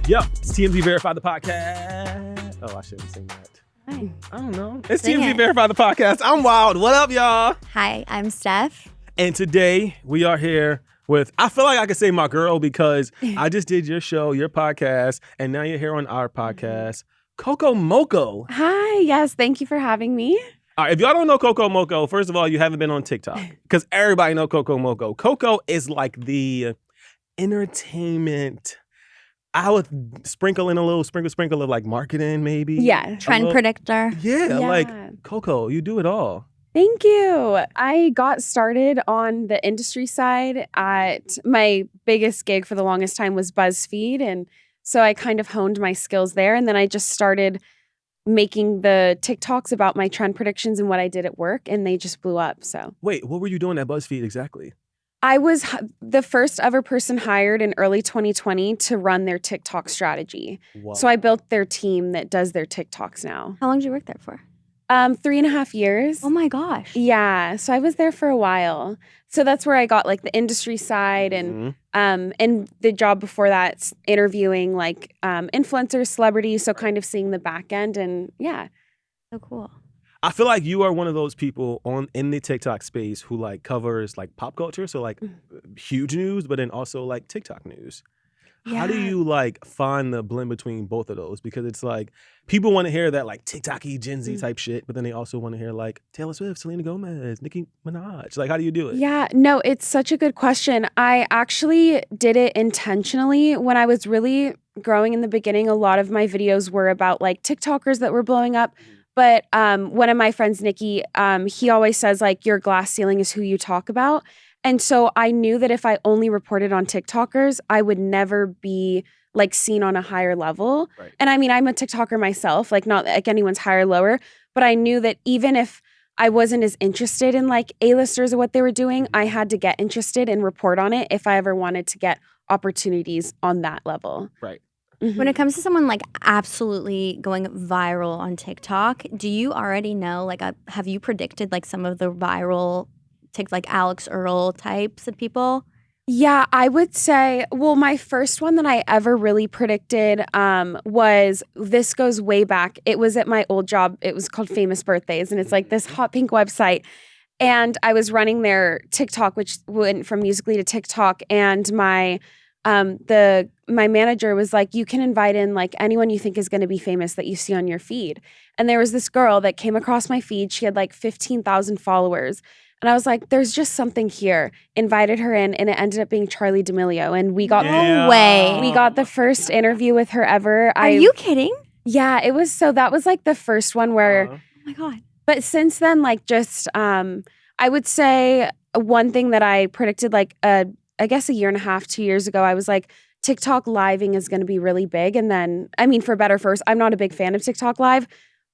Yep, it's TMZ Verify the podcast. Oh, I shouldn't sing that. Hi. I don't know. It's Sing TMZ it. Verify the podcast. I'm Wyld. What up, y'all? Hi, I'm Steph. And today we are here with, I feel like I could say my girl because I just did your show, your podcast, and now you're here on our podcast, Coco Mocoe. Hi, yes, thank you for having me. All right, if y'all don't know Coco Mocoe, first of all, you haven't been on TikTok because everybody know Coco Mocoe. Coco is like the entertainment. I would sprinkle in a little sprinkle of like marketing, maybe. Yeah. Trend predictor. Yeah, Yeah. like Coco, you do it all. Thank you. I got started on the industry side at my biggest gig for the longest time was BuzzFeed. And so I kind of honed my skills there. And then I just started making the TikToks about my trend predictions and what I did at work. And they just blew up. So Wait, what were you doing at BuzzFeed exactly? I was the first ever person hired in early 2020 to run their TikTok strategy. Wow. So I built their team that does their TikToks now. How long did you work there for? 3.5 years. Oh my gosh. Yeah, so I was there for a while. So that's where I got like the industry side and the job before that's interviewing like influencers, celebrities, so kind of seeing the back end and yeah. So cool. I feel like you are one of those people in the TikTok space who like covers like pop culture, so like huge news, but then also like TikTok news. How do you like find the blend between both of those? Because it's like people want to hear that like TikTok-y Gen Z type shit, but then they also want to hear like Taylor Swift, Selena Gomez, Nicki Minaj. Like, how do you do it? Yeah, no, it's such a good question. I actually did it intentionally. When I was really growing in the beginning, a lot of my videos were about like TikTokers that were blowing up. But one of my friends, Nikki, he always says like your glass ceiling is who you talk about. And so I knew that if I only reported on TikTokers, I would never be like seen on a higher level. Right. And I mean, I'm a TikToker myself, like not like anyone's higher or lower, but I knew that even if I wasn't as interested in like A-listers or what they were doing, I had to get interested and report on it if I ever wanted to get opportunities on that level. Right. When it comes to someone like absolutely going viral on TikTok, do you already know, like, have you predicted like some of the viral like Alex Earl types of people? Yeah, I would say, well, my first one that I ever really predicted was, this goes way back. It was at my old job. It was called Famous Birthdays, and it's like this hot pink website. And I was running their TikTok, which went from Musical.ly to TikTok, and my manager was like, you can invite in like anyone you think is going to be famous that you see on your feed. And there was this girl that came across my feed. She had like 15,000 followers. And I was like, there's just something here. Invited her in, and it ended up being Charli D'Amelio. And we got No way. we got the first interview with her ever. Are you kidding? Yeah, it was. So that was like the first one where. Oh my God. But since then, like just I would say one thing that I predicted like I guess a year and a half, 2 years ago, I was like, TikTok living is going to be really big. And then, I mean, for better or for worse, I'm not a big fan of TikTok live,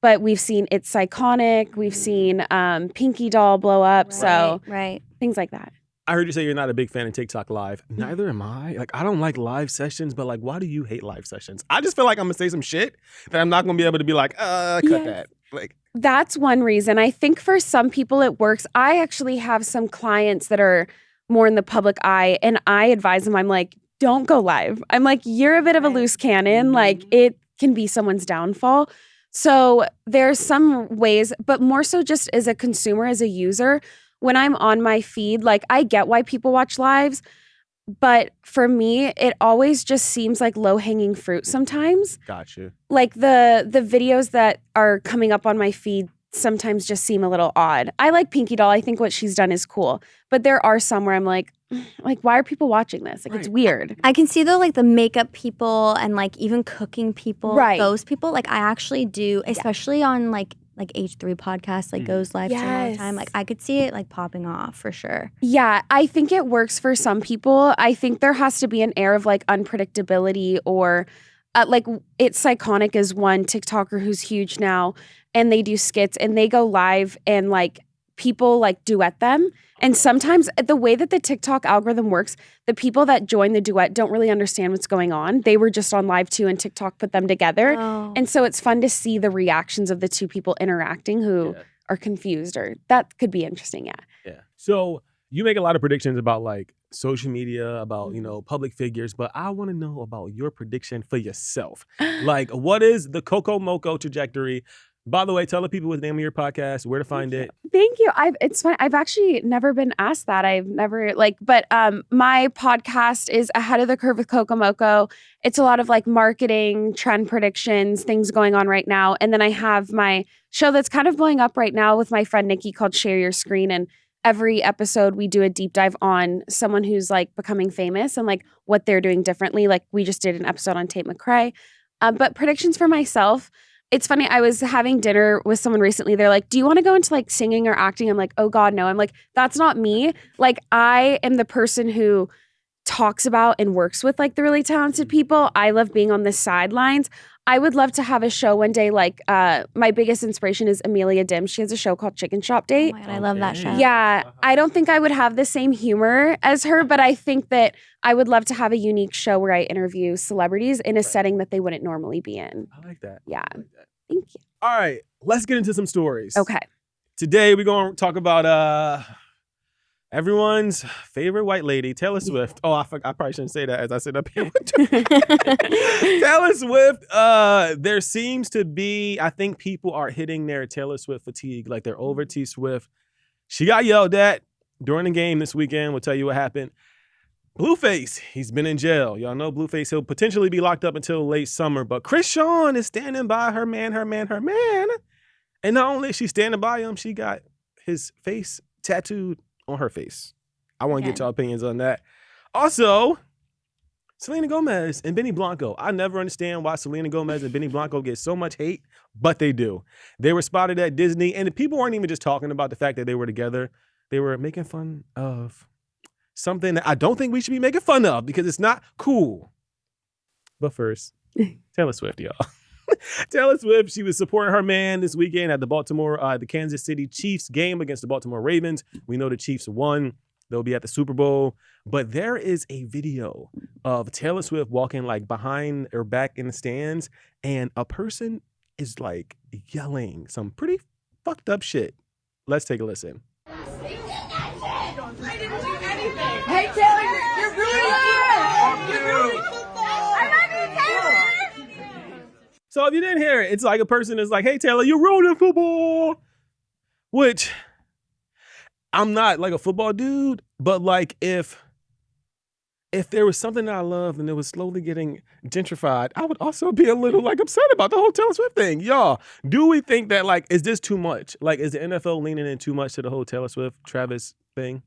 but we've seen It's Iconic. We've seen Pinky Doll blow up. So Right. things like that. I heard you say you're not a big fan of TikTok live. Neither am I. Like, I don't like live sessions, but like, why do you hate live sessions? I just feel like I'm gonna say some shit that I'm not gonna be able to be like, cut that. Like, That's one reason. I think for some people it works. I actually have some clients that are more in the public eye, and I advise them, I'm like, don't go live. I'm like, you're a bit of a loose cannon. Like, it can be someone's downfall. So there's some ways, but more so just as a consumer, as a user, when I'm on my feed, like I get why people watch lives, but for me, it always just seems like low-hanging fruit sometimes. gotcha. Like the videos that are coming up on my feed sometimes just seem a little odd. I like Pinky Doll. I think what she's done is cool. But there are some where I'm like, why are people watching this? Like, it's weird. I can see though, like the makeup people and like even cooking people, Right. those people, like I actually do, especially on like H3 podcasts, like goes live stream all the time. Like I could see it like popping off for sure. Yeah, I think it works for some people. I think there has to be an air of like unpredictability or like It's Iconic is one TikToker who's huge now, and they do skits and they go live and like people like duet them. And sometimes the way that the TikTok algorithm works, the people that join the duet don't really understand what's going on. They were just on live too, and TikTok put them together. Oh. And so it's fun to see the reactions of the two people interacting who are confused, or that could be interesting. Yeah. Yeah. So you make a lot of predictions about like social media, about, public figures, but I want to know about your prediction for yourself. Like, what is the Coco Mocoe trajectory? By the way, tell the people what's the name of your podcast, where to find it. Thank you. It's funny. I've actually never been asked that. I've never but my podcast is Ahead of the Curve with Coco Mocoe. It's a lot of like marketing, trend predictions, things going on right now. And then I have my show that's kind of blowing up right now with my friend Nikki called Share Your Screen. And every episode we do a deep dive on someone who's like becoming famous and like what they're doing differently. Like we just did an episode on Tate McRae. But predictions for myself. It's funny, I was having dinner with someone recently. They're like, do you want to go into like singing or acting? I'm like, oh God, no. I'm like, that's not me. Like I am the person who talks about and works with like the really talented people. I love being on the sidelines. I would love to have a show one day. Like my biggest inspiration is Amelia Dim. She has a show called Chicken Shop Date. Oh my God, I love that show. Yeah, I don't think I would have the same humor as her, but I think that I would love to have a unique show where I interview celebrities in a setting that they wouldn't normally be in. I like that. Yeah. I like that. Thank you. All right, let's get into some stories. Okay. Today we're going to talk about everyone's favorite white lady, Taylor Swift. Oh, I probably shouldn't say that as I sit up here. Taylor Swift, there seems to be, I think people are hitting their Taylor Swift fatigue, like they're over T Swift. She got yelled at during the game this weekend. We'll tell you what happened. Blueface, he's been in jail. Y'all know Blueface, he'll potentially be locked up until late summer, but Chrisan is standing by her man. And not only is she standing by him, she got his face tattooed on her face. I want to get y'all opinions on that. Also, Selena Gomez and Benny Blanco. I never understand why Selena Gomez and Benny Blanco get so much hate, but they do. They were spotted at Disney, and the people weren't even just talking about the fact that they were together. They were making fun of something that I don't think we should be making fun of because it's not cool. But first, Taylor Swift, y'all. Taylor Swift, she was supporting her man this weekend at the Kansas City Chiefs game against the Baltimore Ravens. We know the Chiefs won. They'll be at the Super Bowl. But there is a video of Taylor Swift walking like behind or back in the stands, and a person is like yelling some pretty fucked up shit. Let's take a listen. Hey Taylor, you're really good. You're really I love you, Taylor. So if you didn't hear it, it's like a person is like, hey Taylor, you're ruining football. Which I'm not like a football dude, but like if there was something that I loved and it was slowly getting gentrified, I would also be a little like upset about the whole Taylor Swift thing. Y'all, do we think that like, is this too much? Like, is the NFL leaning in too much to the whole Taylor Swift, Travis thing?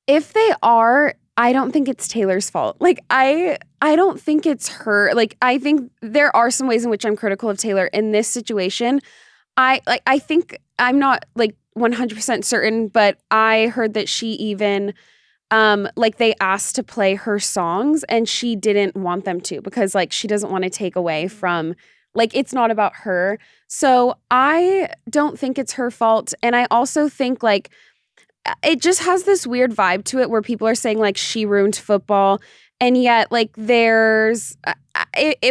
If they are, I don't think it's Taylor's fault. Like, I don't think it's her. Like, I think there are some ways in which I'm critical of Taylor in this situation. I think I'm not like 100% certain, but I heard that she even like they asked to play her songs and she didn't want them to because like she doesn't want to take away from, like, it's not about her. So I don't think it's her fault. And I also think like it just has this weird vibe to it where people are saying like she ruined football. And yet like there's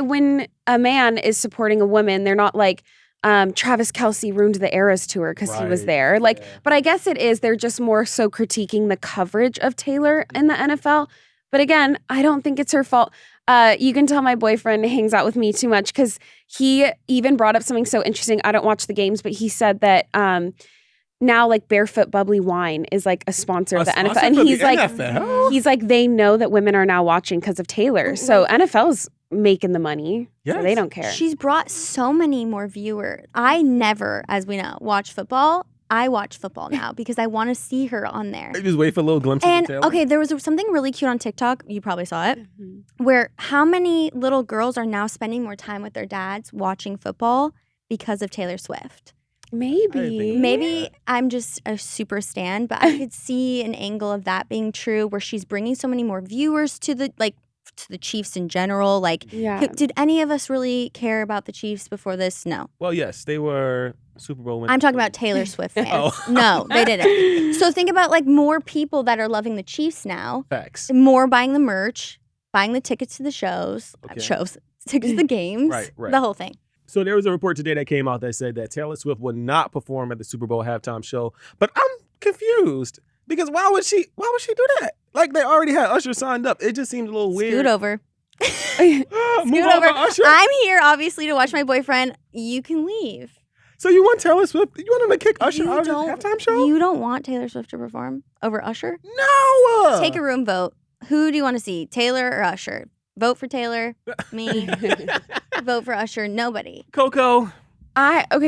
when a man is supporting a woman, they're not like Travis Kelce ruined the Eras tour because he was there. Like, but I guess it is. They're just more so critiquing the coverage of Taylor in the NFL. But again, I don't think it's her fault. You can tell my boyfriend hangs out with me too much because he even brought up something so interesting. I don't watch the games, but he said that now like Barefoot Bubbly Wine is like a sponsor of the NFL. And he's like, they know that women are now watching because of Taylor. So NFL's making the money. Yes. So they don't care. She's brought so many more viewers. I never, as we know, watch football. I watch football now because I want to see her on there. I just wait for a little glimpse of Taylor. Okay, there was something really cute on TikTok. You probably saw it. Mm-hmm. Where how many little girls are now spending more time with their dads watching football because of Taylor Swift. Maybe I'm just a super stan, but I could see an angle of that being true where she's bringing so many more viewers to the Chiefs in general. Like, did any of us really care about the Chiefs before this? No. Well, yes, they were Super Bowl winners. I'm talking about Taylor Swift fans. No, they didn't. So think about like more people that are loving the Chiefs now. Facts. More buying the merch, buying the tickets to the shows, tickets to the games, right. The whole thing. So there was a report today that came out that said that Taylor Swift would not perform at the Super Bowl halftime show. But I'm confused because why would she do that? Like they already had Usher signed up. It just seemed a little weird. Scoot over. Move Scoot over, over. Usher. I'm here, obviously, to watch my boyfriend. You can leave. So you want Taylor Swift? You want him to kick Usher You out of the don't- halftime show? You don't want Taylor Swift to perform over Usher? No. Take a room vote. Who do you want to see, Taylor or Usher? Vote for Taylor. Me. Vote for Usher. Nobody. Coco.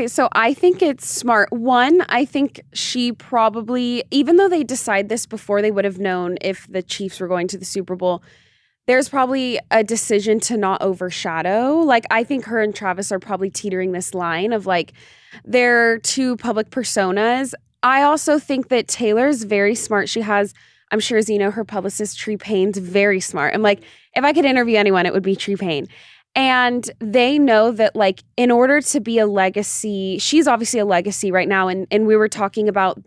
So I think it's smart. One, I think she probably, even though they decide this before they would have known if the Chiefs were going to the Super Bowl, there's probably a decision to not overshadow. Like, I think her and Travis are probably teetering this line of like, they're two public personas. I also think that Taylor's very smart. She has, I'm sure as you know, her publicist, Tree Payne's very smart. I'm like, if I could interview anyone, it would be Tree Payne. And they know that, like, in order to be a legacy, she's obviously a legacy right now. And we were talking about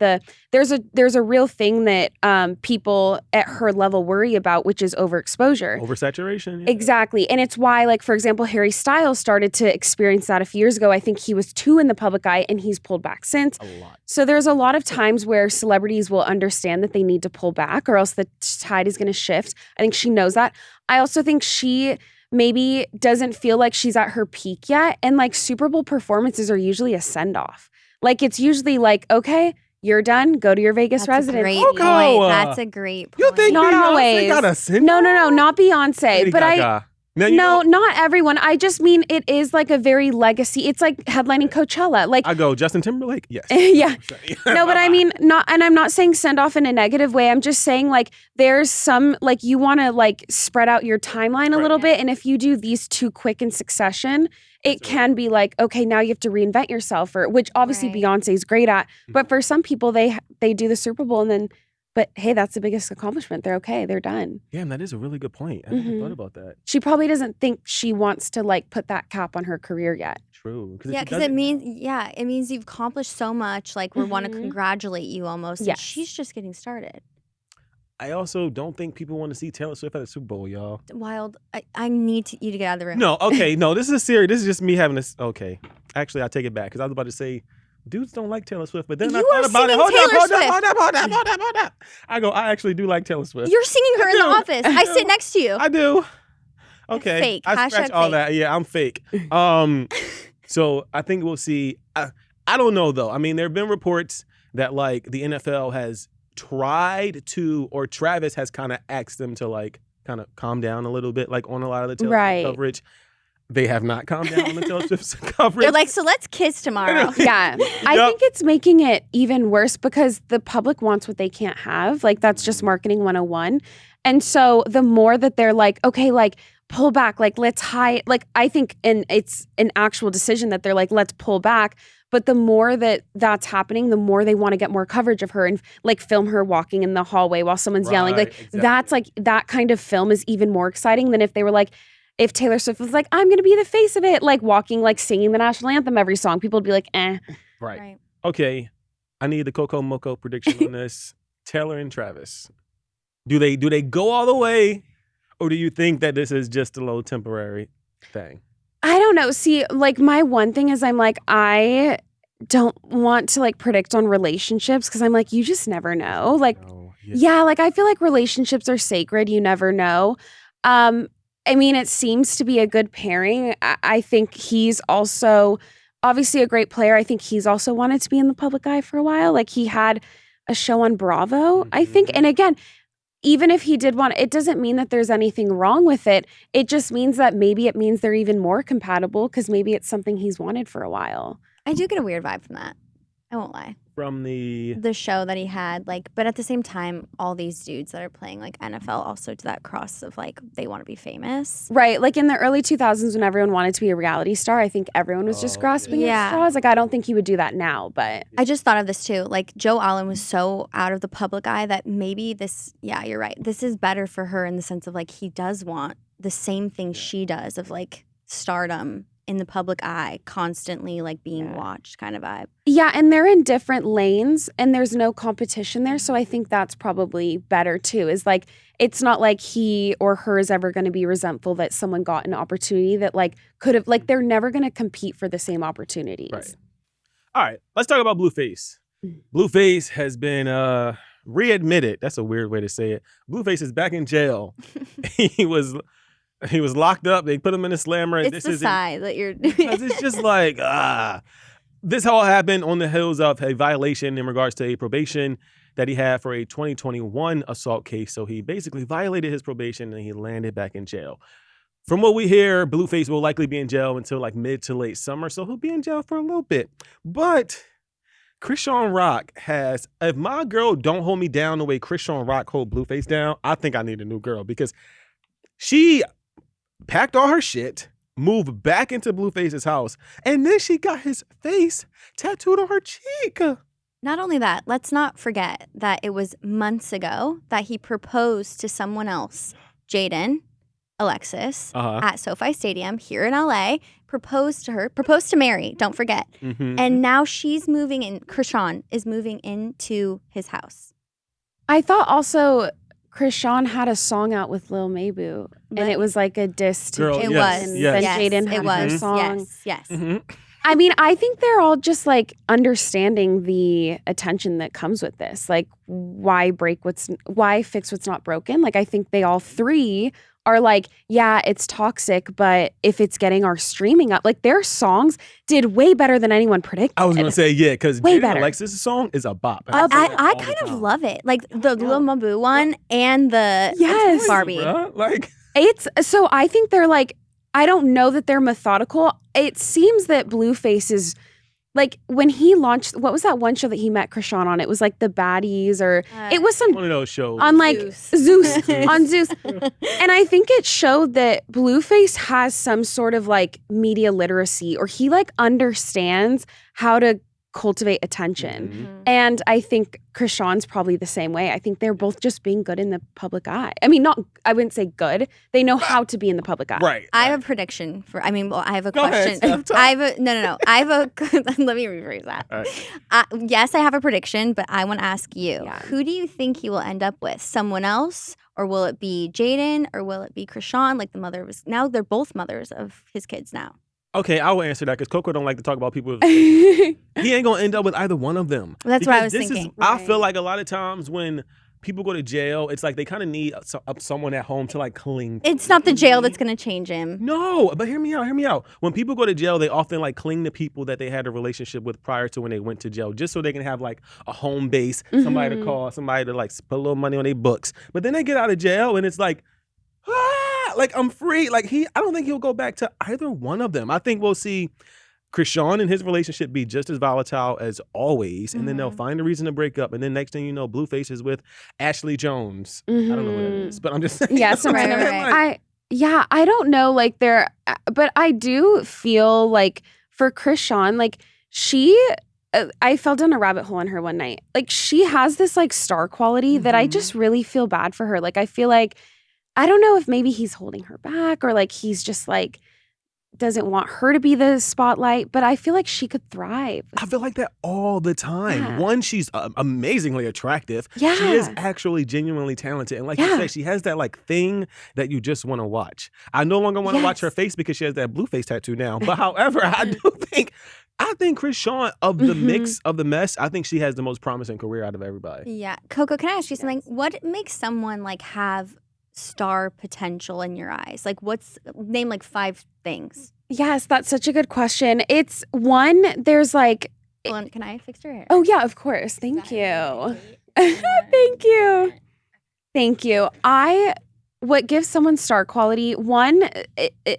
there's a real thing that people at her level worry about, which is overexposure. Oversaturation. Yeah. Exactly. And it's why, like, for example, Harry Styles started to experience that a few years ago. I think he was too in the public eye and he's pulled back since. A lot. So there's a lot of times where celebrities will understand that they need to pull back or else the tide is going to shift. I think she knows that. I also think she maybe doesn't feel like she's at her peak yet. And like Super Bowl performances are usually a send-off. Like it's usually like, okay, you're done. Go to your Vegas residence. Great Coco, point. That's a great point. You think Not Beyonce always. got a send No, not Beyonce. Lady but Gaga. Now, you no, know, not everyone. I just mean it is like a very legacy. It's like headlining Coachella. Like I go Justin Timberlake. Yes. yeah. No, but I mean not, and I'm not saying send off in a negative way. I'm just saying like there's some like you want to like spread out your timeline a little bit, and if you do these too quick in succession, it can be like, okay, now you have to reinvent yourself, or which obviously Right. Beyonce's great at. But for some people, they do the Super Bowl and then, but hey, that's the biggest accomplishment. They're okay. They're done. Damn, that is a really good point. I never thought about that. She probably doesn't think she wants to like put that cap on her career yet. True. Yeah, because it means you've accomplished so much. Like we want to congratulate you almost. And Yes. she's just getting started. I also don't think people want to see Taylor Swift at the Super Bowl, y'all. Wyld, I need you to get out of the room. No, okay, no, this is serious. This is just me having this. Okay, actually, I take it back because I was about to say dudes don't like Taylor Swift, but then You I are thought about it. singing Hold Taylor up. I go, I actually do like Taylor Swift. You're singing her in the do. office. I sit next to you. I do. Okay, Fake. I scratch Hashtag all fake. that. Yeah, I'm fake. So I think we'll see. I don't know though. I mean, there have been reports that like the NFL has tried to, or Travis has kind of asked them to like kind of calm down a little bit, like on a lot of the Taylor Swift coverage. They have not calmed down on the Taylor Swift coverage. They're like, so let's kiss tomorrow. Yeah. I think it's making it even worse because the public wants what they can't have. Like, that's just marketing 101. And so the more that they're like, okay, like, pull back, like, let's hide. Like, I think, and it's an actual decision that they're like, let's pull back. But the more that that's happening, the more they want to get more coverage of her and like film her walking in the hallway while someone's yelling. Like, exactly. that's like, that kind of film is even more exciting than if they were like, if Taylor Swift was like, I'm going to be the face of it, like walking, like singing the national anthem every song, people would be like, eh. Right. Okay. I need the Coco Mocoe prediction on this. Taylor and Travis. Do they go all the way, or do you think that this is just a little temporary thing? I don't know. See, like my one thing is I'm like, I don't want to like predict on relationships because I'm like, you just never know. Like, yeah, like I feel like relationships are sacred. You never know. I mean, it seems to be a good pairing. I think he's also obviously a great player. I think he's also wanted to be in the public eye for a while. Like he had a show on Bravo, I think. And again, even if he did want it doesn't mean that there's anything wrong with it. It just means that maybe it means they're even more compatible because maybe it's something he's wanted for a while. I do get a weird vibe from that. I won't lie. From the show that he had, like, but at the same time, all these dudes that are playing like NFL also to that cross of like they want to be famous. Right. Like in the early 2000s when everyone wanted to be a reality star, I think everyone was just grasping at straws. Like I don't think he would do that now, but I just thought of this too. Like Joe Allen was so out of the public eye that maybe this, yeah, you're right. This is better for her in the sense of like he does want the same thing she does of like stardom in the public eye, constantly like being watched kind of vibe. Yeah, and they're in different lanes and there's no competition there. So I think that's probably better too, is like, it's not like he or her is ever going to be resentful that someone got an opportunity that like could have, like they're never going to compete for the same opportunities. Right. All right, let's talk about Blueface. Blueface has been readmitted. That's a weird way to say it. Blueface is back in jail. He was locked up. They put him in a slammer. It's the sigh that you're doing. Because it's just like, this all happened on the heels of a violation in regards to a probation that he had for a 2021 assault case. So he basically violated his probation and he landed back in jail. From what we hear, Blueface will likely be in jail until like mid to late summer. So he'll be in jail for a little bit. But Chrisan Rock has, if my girl don't hold me down the way Chrisan Rock hold Blueface down, I think I need a new girl because she packed all her shit, moved back into Blueface's house, and then she got his face tattooed on her cheek. Not only that, let's not forget that it was months ago that he proposed to someone else, Jaden Alexis, at SoFi Stadium here in LA, proposed to Mary, don't forget. Mm-hmm. And now she's moving in, Chrisan is moving into his house. I thought also Chrisan had a song out with Lil Mabu, and it was like a diss to Girl, Jaden. yes, And yes. then Jaden had her song. Yes. Mm-hmm. I mean, I think they're all just like understanding the attention that comes with this. Like, why fix what's not broken? Like, I think they all three are like, yeah, it's toxic, but if it's getting our streaming up, like their songs did way better than anyone predicted. I was going to say, yeah, because Way Jaden better. Alexis' song is a bop. I kind of love it. Like the Lil Mabu one and the Yes. Barbie. Bruh, like, It's so I think they're like, I don't know that they're methodical. It seems that Blueface is like when he launched, what was that one show that he met Chrisan on? It was like the Baddies or it was some one of those shows. on like Zeus. on Zeus. And I think it showed that Blueface has some sort of like media literacy or he like understands how to cultivate attention. Mhm. And I think Chrisan's probably the same way. I think they're both just being good in the public eye. I mean, I wouldn't say good. They know how to be in the public eye. Right. I have a prediction I have a Go ahead, question. Steph. I have a, no. I have a, let me rephrase that. All right. Yes, I have a prediction, but I want to ask you, Yeah. who do you think he will end up with? Someone else? Or will it be Jaden? Or will it be Chrisan? Like the mother of his, now they're both mothers of his kids now. Okay, I will answer that because Coco don't like to talk about people. He ain't going to end up with either one of them. That's what I was Because thinking. I feel like a lot of times when people go to jail, it's like they kind of need someone at home to like cling to. It's not the jail that's going to change him. No, but hear me out. When people go to jail, they often like cling to people that they had a relationship with prior to when they went to jail, just so they can have like a home base, somebody to call, somebody to like put a little money on their books. But then they get out of jail and it's like, like I'm free. Like I don't think he'll go back to either one of them. I think we'll see Chrisan and his relationship be just as volatile as always, and then they'll find a reason to break up. And then next thing you know, Blueface is with Ashley Jones. I don't know who that is, but I'm just saying. Yeah, so Right. I don't know, like but I do feel like for Chrisan, like I fell down a rabbit hole on her one night. Like she has this like star quality that I just really feel bad for her. Like I feel like, I don't know if maybe he's holding her back or like he's just like, doesn't want her to be the spotlight, but I feel like she could thrive. I feel like that all the time. Yeah. One, she's amazingly attractive. Yeah. She is actually genuinely talented. And like you said, she has that like thing that you just want to watch. I no longer want to watch her face because she has that Blueface tattoo now. But however, I think Chrisan of the mix of the mess, I think she has the most promising career out of everybody. Yeah. Coco, can I ask you something? What makes someone like have star potential in your eyes? Like name like 5 things. Yes, that's such a good question. It's one, there's like, Hold on, can I fix your hair? oh yeah, of course. Thank you. Thank you. Thank you. What gives someone star quality, one,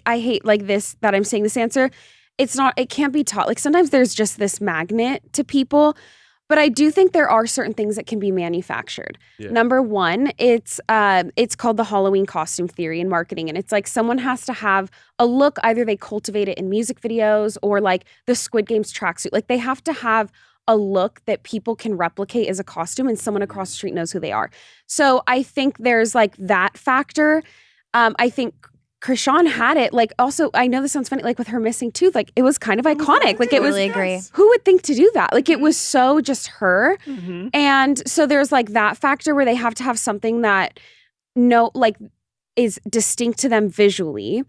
I hate like this, that I'm saying this answer. It can't be taught. Like sometimes there's just this magnet to people, but I do think there are certain things that can be manufactured. Yeah. Number one, it's called the Halloween costume theory in marketing. And it's like someone has to have a look, either they cultivate it in music videos or like the Squid Game's tracksuit. Like they have to have a look that people can replicate as a costume and someone across the street knows who they are. So I think there's like that factor. I think Chrisan had it. Like also, I know this sounds funny, like with her missing tooth, like it was kind of iconic. Like it was, Totally agree. who would think to do that? Like it was so just her. Mm-hmm. And so there's like that factor where they have to have something that is distinct to them visually.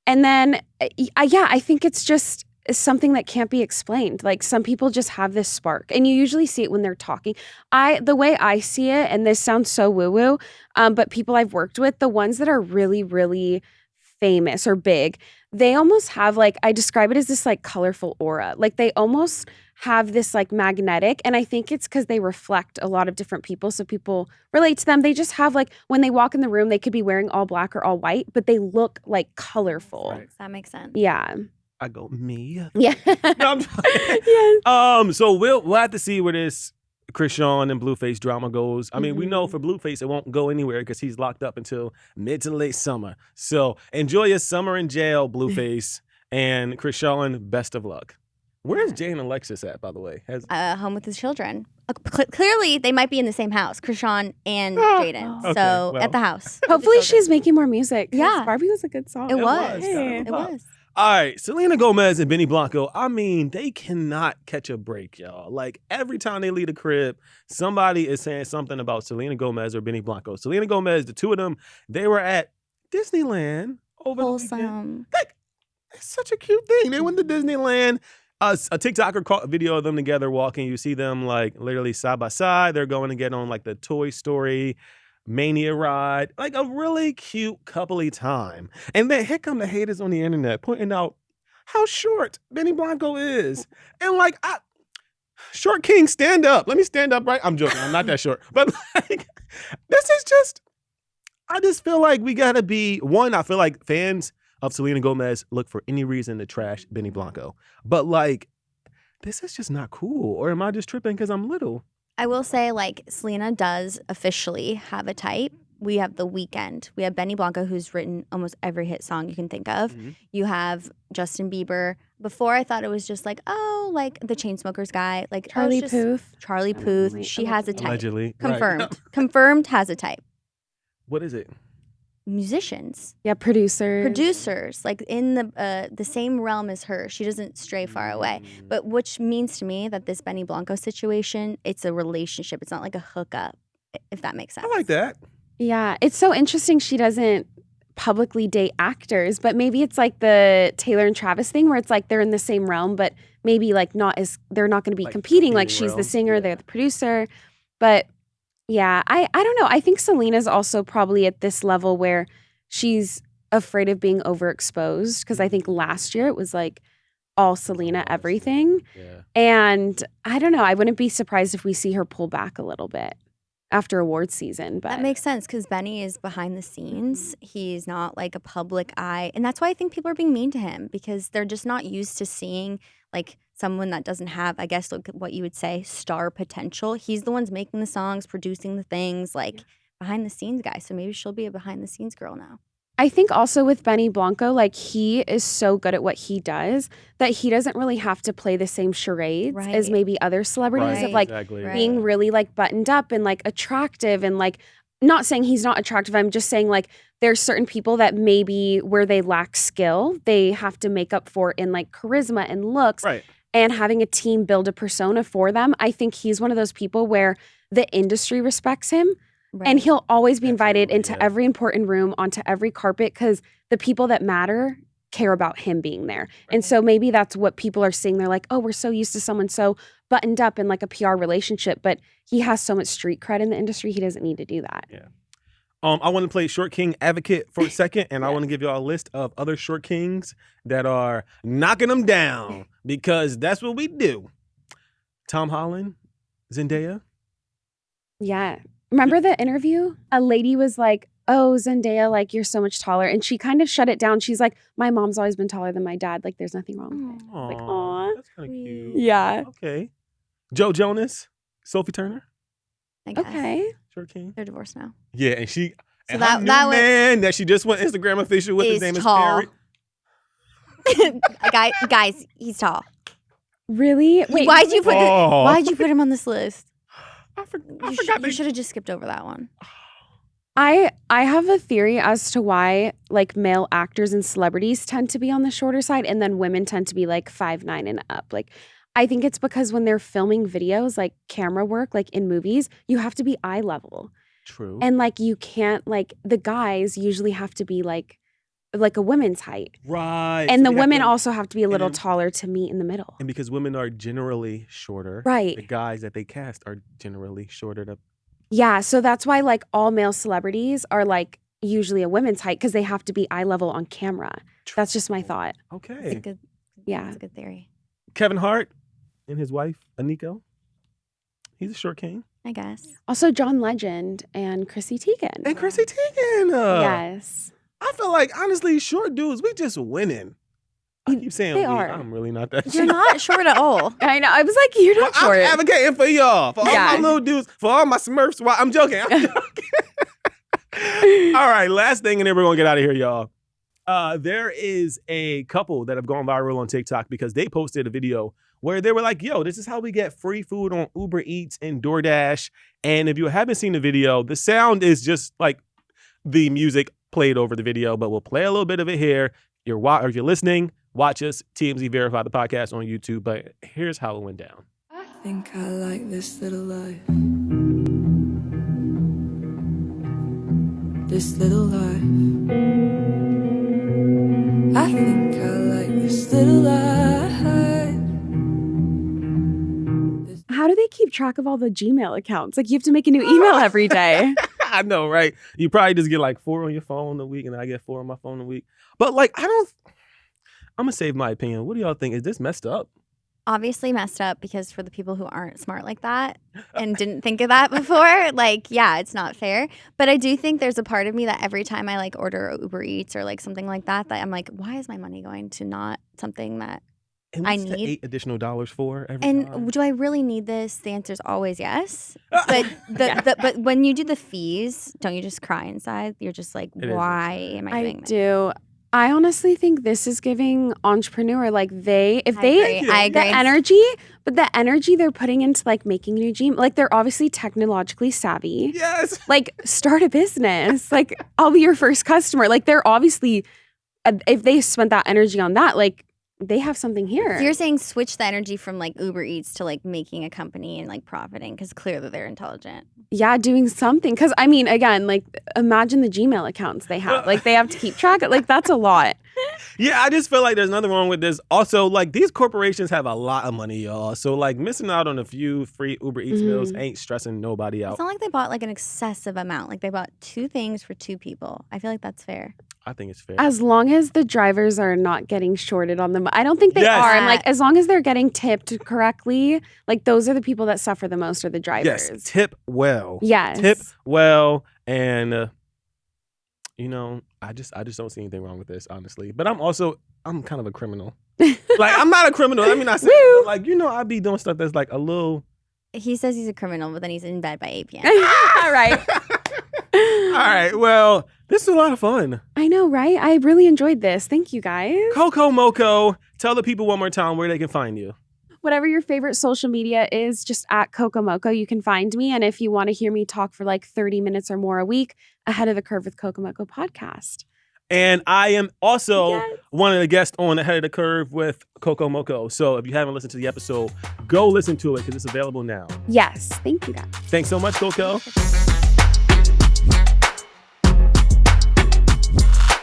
And then, I think it's just, something that can't be explained. Like some people just have this spark, and you usually see it when they're talking. The way I see it, and this sounds so woo-woo, but people I've worked with, the ones that are really, really famous or big, they almost have like, I describe it as this like colorful aura. Like they almost have this like magnetic, and I think it's because they reflect a lot of different people, so people relate to them. They just have like, when they walk in the room, they could be wearing all black or all white, but they look like colorful. Right. That makes sense. Yeah. I go, me. Yeah. No, I'm sorry. Yes. So we'll have to see where this Chrisan and Blueface drama goes. I mean, we know for Blueface it won't go anywhere because he's locked up until mid to late summer. So enjoy your summer in jail, Blueface. And Chrisan, best of luck. Where's Jay and Alexis at, by the way? Home with his children. Clearly, they might be in the same house, Chrisan and Jaden. Okay, So well. at the house. Hopefully she's making more music. 'Cause Yeah. Barbie was a good song. It was. Hey. It was. All right, Selena Gomez and Benny Blanco, I mean, they cannot catch a break, y'all. Like, every time they leave the crib, somebody is saying something about Selena Gomez or Benny Blanco. Selena Gomez, the two of them, they were at Disneyland over the weekend. Wholesome. Like, it's such a cute thing. They went to Disneyland. A TikToker caught a video of them together walking. You see them, like, literally side by side. They're going to get on, like, the Toy Story Mania ride, like a really cute coupley time. And then here come the haters on the internet pointing out how short Benny Blanco is. And like, short king, stand up. Let me stand up, right? I'm joking. I'm not that short. But like, this is just, I just feel like we gotta be, one, I feel like fans of Selena Gomez look for any reason to trash Benny Blanco. But like, this is just not cool. Or am I just tripping because I'm little? I will say, like, Selena does officially have a type. We have The Weeknd. We have Benny Blanco, who's written almost every hit song you can think of. Mhm. You have Justin Bieber. Before, I thought it was just like, oh, like the Chainsmokers guy. Like, Charlie oh, it's just Puth. Charlie Puth. She has a type. Allegedly. Confirmed. Right. Confirmed has a type. What is it? Musicians. Yeah, Producers, like in the same realm as her. She doesn't stray far away. But which means to me that this Benny Blanco situation, it's a relationship. It's not like a hookup, if that makes sense. I like that. Yeah, it's so interesting she doesn't publicly date actors, but maybe it's like the Taylor and Travis thing where it's like they're in the same realm, but maybe like they're not going to be Like competing. Like competing she's the realms, singer, yeah. they're the producer. But yeah, I don't know. I think Selena's also probably at this level where she's afraid of being overexposed because I think last year it was like all Selena everything. Yeah. And I don't know. I wouldn't be surprised if we see her pull back a little bit after awards season. But That makes sense because Benny is behind the scenes. He's not like a public eye. And that's why I think people are being mean to him because they're just not used to seeing like someone that doesn't have, I guess, like what you would say, star potential. He's the ones making the songs, producing the things, like behind the scenes guy. So maybe she'll be a behind the scenes girl now. I think also with Benny Blanco, like he is so good at what he does that he doesn't really have to play the same charades as Right. maybe other celebrities of Right. like Exactly. Right. being really like buttoned up and like attractive and like not saying he's not attractive. I'm just saying like there's certain people that maybe where they lack skill, they have to make up for in like charisma and looks. Right. And having a team build a persona for them. I think he's one of those people where the industry respects him. Right. And he'll always be invited Absolutely, into yeah. every important room, onto every carpet, because the people that matter care about him being there. And so maybe that's what people are seeing. They're like, oh, we're so used to someone so buttoned up in like a PR relationship, but he has so much street cred in the industry, he doesn't need to do that. Yeah. I want to play Short King advocate for a second, and I want to give y'all a list of other Short Kings that are knocking them down because that's what we do. Tom Holland, Zendaya. Yeah. Remember the interview? A lady was like, oh, Zendaya, like you're so much taller. And she kind of shut it down. She's like, my mom's always been taller than my dad. Like there's nothing wrong with it. Aw. Like, aw. That's kind of cute. Yeah. Okay. Joe Jonas, Sophie Turner, I guess. Okay. Short King. They're divorced now. Yeah, and she So and that- her new that was- man that she just went Instagram official with. His Is name tall. is Perry. Guys, he's tall. Really? Wait. Why'd you put Oh. why'd you put him on this list? I You forgot they should have just skipped over that one. I have a theory as to why like male actors and celebrities tend to be on the shorter side and then women tend to be like 5'9" and up. Like I think it's because when they're filming videos, like camera work, like in movies, you have to be eye level. True. And like you can't like the guys usually have to be like like a women's height. Right. And So the they have women to- also have to be a little then- taller to meet in the middle. And because women are generally shorter, Right. the guys that they cast are generally shorter. Yeah, so that's why like all male celebrities are like usually a women's height because they have to be eye level on camera. That's just my thought. It's a Okay. good, Yeah. that's a good theory, Kevin Hart and his wife, Aniko. He's a short king. I guess. Also John Legend and Chrissy Teigen. And Chrissy Teigen. Yes. I feel like, honestly, short dudes, we just winning. I keep saying They we. are. I'm really not that You're short. not short at all. I know. I was like, you're Well, not short. I'm advocating for y'all, for all Yeah. my little dudes, for all my Smurfs. Well, I'm joking. I'm joking. All right, last thing, and then we're going to get out of here, y'all. There is a couple that have gone viral on TikTok because they posted a video where they were like, yo, this is how we get free food on Uber Eats and DoorDash. And if you haven't seen the video, the sound is just like the music played over the video, but we'll play a little bit of it here. If you're listening, watch us, TMZ Verify the podcast on YouTube. But here's how it went down. I think I like this little life. This little life. I think I like this little life. How do they keep track of all the Gmail accounts? Like you have to make a new email every day. I know, right? You probably just get like 4 on your phone a week, and I get 4 on my phone a week. But like, I'm gonna save my opinion. What do y'all think? Is this messed up? Obviously messed up because for the people who aren't smart like that and didn't think of that before, like, yeah, it's not fair. But I do think there's a part of me that every time I like order Uber Eats or like something like that, that I'm like, why is my money going to not something that And I what's the need- $8 additional for every and time? do I really need this? The answer is always yes. But but when you do the fees, don't you just cry inside? You're just like, It is why insane. am I I doing this? do. I honestly think this is giving entrepreneur like if they I agree. the energy they're putting into like making new Gmail, like they're obviously technologically savvy. Yes. Like start a business. Like I'll be your first customer. Like they're obviously if they spent that energy on that, like they have something here. So you're saying switch the energy from like Uber Eats to like making a company and like profiting because clearly they're intelligent. Yeah, doing something. Because I mean, again, like imagine the Gmail accounts they have. Like they have to keep track of. Like that's a lot. Yeah, I just feel like there's nothing wrong with this. Also, like these corporations have a lot of money, y'all. So like missing out on a few free Uber Eats meals ain't stressing nobody out. It's not like they bought like an excessive amount. Like they bought 2 things for 2 people. I feel like that's fair. I think it's fair. As long as the drivers are not getting shorted on them. I don't think they Yes. are. I'm like, as long as they're getting tipped correctly, like those are the people that suffer the most are the drivers. Yes, tip well. Yes. Tip well, and you know, I just don't see anything wrong with this, honestly. But I'm kind of a criminal. Like I'm not a criminal. Let me not say that, but, like, you know, I be doing stuff that's like a little. He says he's a criminal, but then he's in bed by 8 p.m. All right. All right. Well, this is a lot of fun. I know, right? I really enjoyed this. Thank you guys. Coco Mocoe, tell the people one more time where they can find you. Whatever your favorite social media is, just at Coco Mocoe, you can find me. And if you want to hear me talk for like 30 minutes or more a week, Ahead of the Curve with Coco Mocoe podcast. And I am also Yes. one of the guests on Ahead of the Curve with Coco Mocoe. So if you haven't listened to the episode, go listen to it because it's available now. Yes. Thank you guys. Thanks so much, Coco.